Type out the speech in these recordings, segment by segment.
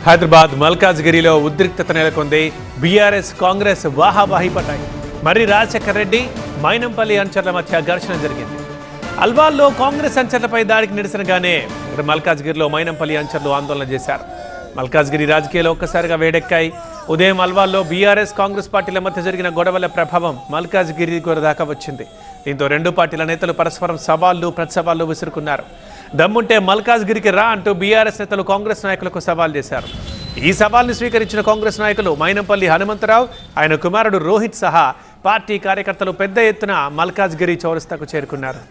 హైదరాబాద్ మల్కాజ్గిరిలో ఉద్రిక్తత నెలకొంది. బీఆర్ఎస్ కాంగ్రెస్ వాహావాహి పడ్డాయి. మర్రి రాజశేఖర్ రెడ్డి మైనంపల్లి అనుచరుల మధ్య ఘర్షణ జరిగింది. అల్వాల్లో కాంగ్రెస్ అనుచరులపై దాడికి నిరసనగానే మల్కాజ్గిరిలో మైనంపల్లి అనుచరులు ఆందోళన చేశారు. మల్కాజ్గిరి రాజకీయాలు ఒక్కసారిగా వేడెక్కాయి. ఉదయం అల్వాల్లో బీఆర్ఎస్ కాంగ్రెస్ పార్టీల మధ్య జరిగిన గొడవల ప్రభావం మల్కాజ్గిరి దాకా వచ్చింది. దీంతో రెండు పార్టీల నేతలు పరస్పరం సవాళ్లు ప్రతిసవాళ్లు విసురుకున్నారు. దమ్ముంటే మల్కాజ్గిరికి రా అంటూ బీఆర్ఎస్ నేతలు కాంగ్రెస్ నాయకులకు సవాల్ చేశారు. ఈ సవాల్ని స్వీకరించిన కాంగ్రెస్ నాయకులు మైనంపల్లి హనుమంతరావు, ఆయన కుమారుడు రోహిత్ సహా పార్టీ కార్యకర్తలు పెద్ద ఎత్తున మల్కాజ్గిరి చౌరస్తాకు చేరుకున్నారు.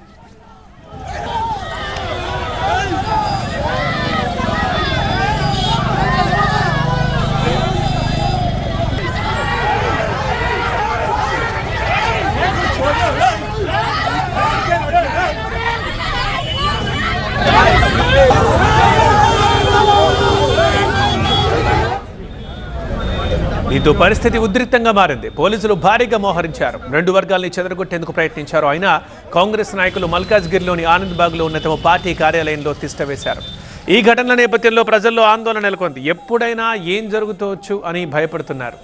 దీంతో పరిస్థితి ఉద్రిక్తంగా మారింది. పోలీసులు భారీగా మోహరించారు. రెండు వర్గాల్ని చెదరగొట్టేందుకు ప్రయత్నించారు. అయినా కాంగ్రెస్ నాయకులు మల్కాజ్గిరిలోని ఆనంద్బాగ్లో ఉన్న తమ పార్టీ కార్యాలయంలో తిష్టవేశారు. ఈ ఘటనల నేపథ్యంలో ప్రజల్లో ఆందోళన నెలకొంది. ఎప్పుడైనా ఏం జరుగుతోవచ్చు అని భయపడుతున్నారు.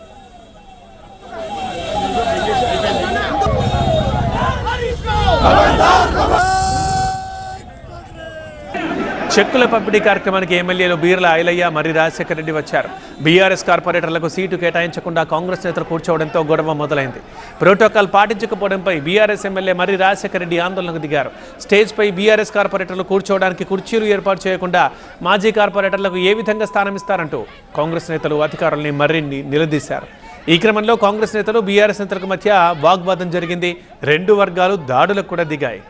చెక్కుల పంపిణీ కార్యక్రమానికి ఎమ్మెల్యేలు బీర్ల ఐలయ్య, మర్రి రాజశేఖర్ రెడ్డి వచ్చారు. బీఆర్ఎస్ కార్పొరేటర్లకు సీటు కేటాయించకుండా కాంగ్రెస్ నేతలు కూర్చోవడంతో గొడవ మొదలైంది. ప్రోటోకాల్ పాటించకపోవడంపై బీఆర్ఎస్ ఎమ్మెల్యే మర్రి రాజశేఖర్ రెడ్డి ఆందోళనకు దిగారు. స్టేజ్పై బీఆర్ఎస్ కార్పొరేటర్లు కూర్చోవడానికి కుర్చీలు ఏర్పాటు చేయకుండా మాజీ కార్పొరేటర్లకు ఏ విధంగా స్థానం ఇస్తారంటూ కాంగ్రెస్ నేతలు అధికారుల్ని మర్రిని నిలదీశారు. ఈ క్రమంలో కాంగ్రెస్ నేతలు బీఆర్ఎస్ నేతలకు మధ్య వాగ్వాదం జరిగింది. రెండు వర్గాలు దాడులకు కూడా దిగాయి.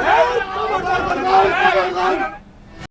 Hey!